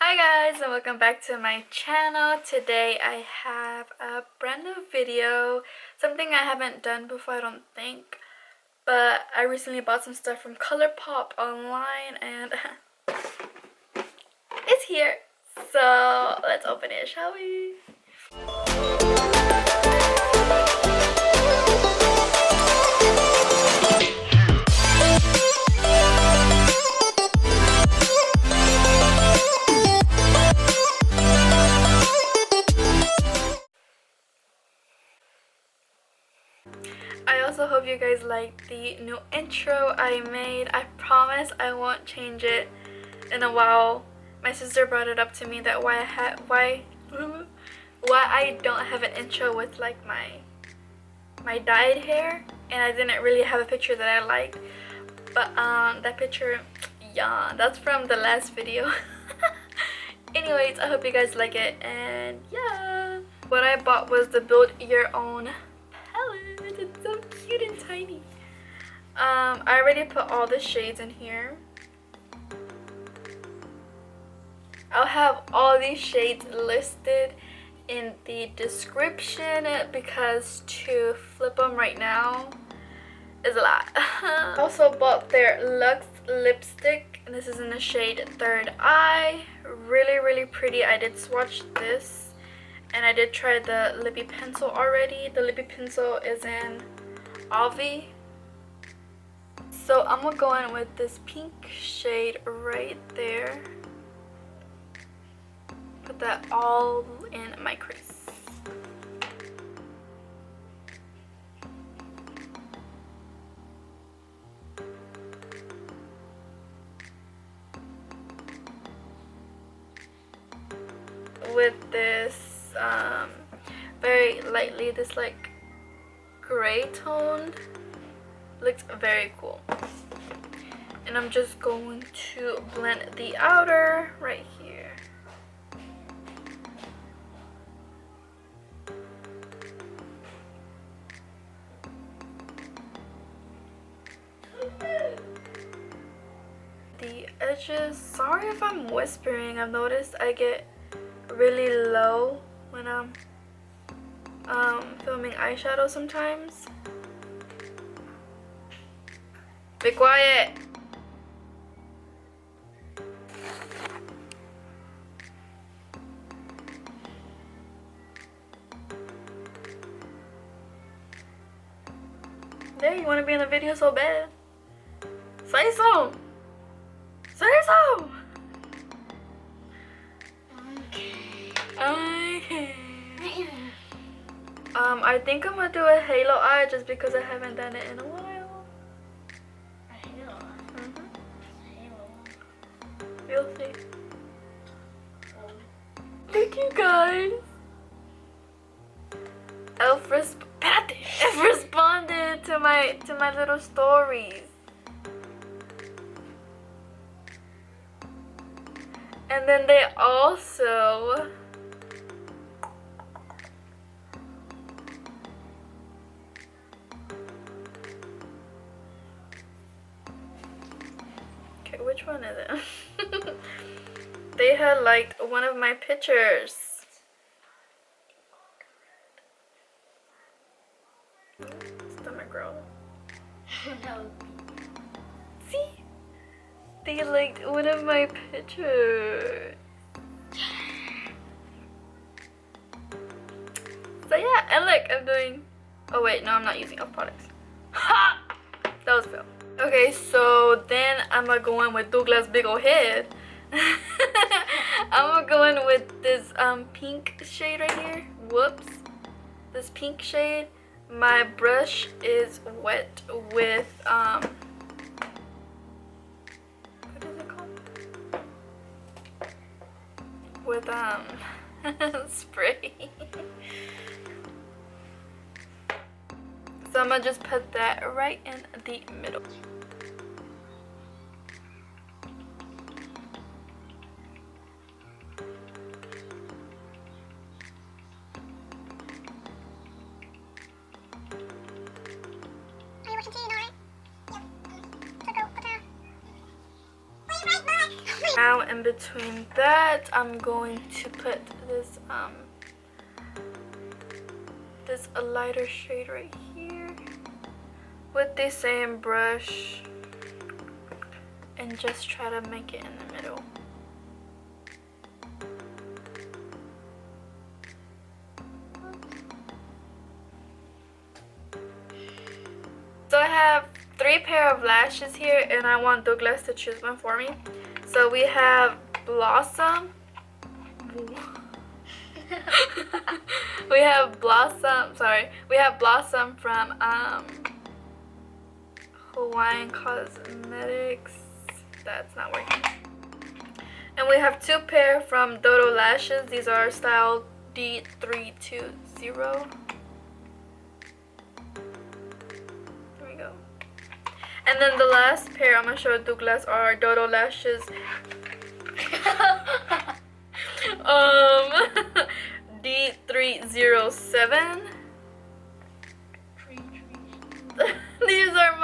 Hi guys, and welcome back to my channel. Today I have a brand new video, something I haven't done before I don't think, but I recently bought some stuff from Colourpop online and it's here. So let's open it, shall we? I also hope you guys like the new intro I made. I promise I won't change it in a while. My sister brought it up to me that why I don't have an intro with like my dyed hair, and I didn't really have a picture that I liked. But that picture, yeah, that's from the last video. Anyways, I hope you guys like it, and yeah. What I bought was the Build Your Own palette. It's so cute and tiny. I already put all the shades in here. I'll have all these shades listed in the description because to flip them right now is a lot. I also bought their Lux lipstick, and this is in the shade Third Eye. Really pretty. I did swatch this, and I did try the lippy pencil already. The lippy pencil is in Obvi. So I'm gonna go in with this pink shade right there. Put that all in my crease. With this very lightly, this like gray toned, looks very cool. And I'm just going to blend the outer right here. The edges, sorry if I'm whispering. I've noticed I get really low when I'm filming eyeshadow sometimes. Be quiet. There, you want to be in the video so bad? Say so. Say so. Okay. I think I'm gonna do a halo eye just because I haven't done it in a while. A halo? Halo. You'll see. Thank you guys. Elf responded to my little stories. And then they also which one is it? They had liked one of my pictures. Stomach girl. No. See? They liked one of my pictures. So yeah, and look, I'm doing... Oh wait, no, I'm not using elf products. Ha! That was Phil. Okay, so then I'm gonna go in with Douglas' big old head. I'm gonna go in with this pink shade right here. Whoops. This pink shade. My brush is wet with what is it called? With spray. So I'm gonna just put that right in the middle. Now in between that, I'm going to put this this a lighter shade right here with the same brush and just try to make it in the middle. So I have 3 pair of lashes here, and I want Douglas to choose one for me. So we have Blossom. We have Blossom from Hawaiian Cosmetics. That's not working. And we have 2 pair from Dodo Lashes. These are style D320. And then the last pair I'm gonna show Douglas are Dodo Lashes. D307. These are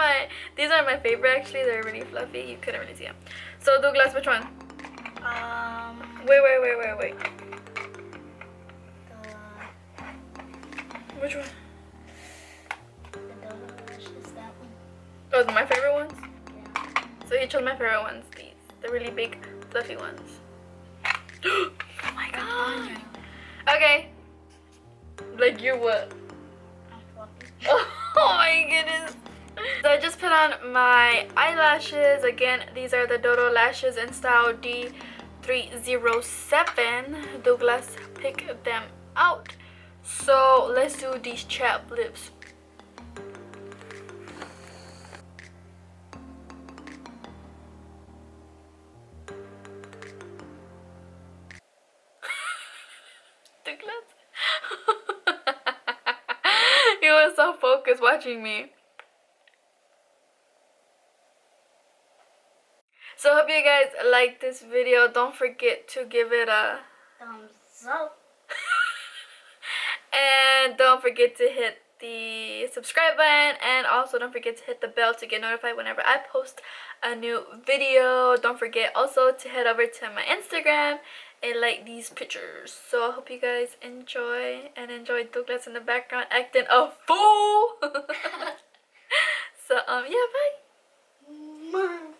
my favorite actually. They're really fluffy. You couldn't really see them. So Douglas, which one? Wait. Which one? Those are my favorite ones? Yeah. So he chose my favorite ones, these. The really big, fluffy ones. Oh my god. Okay. Like you what? I'm fluffy. Oh my goodness. So I just put on my eyelashes. Again, these are the Dodo Lashes in style D307. Douglas picked them out. So let's do these chapped lips. He was so focused watching me. So hope you guys like this video. Don't forget to give it a thumbs up. And don't forget to hit the subscribe button, and also don't forget to hit the bell to get notified whenever I post a new video. Don't forget also to head over to my Instagram and like these pictures. So I hope you guys enjoy Douglas in the background acting a fool. So yeah, bye.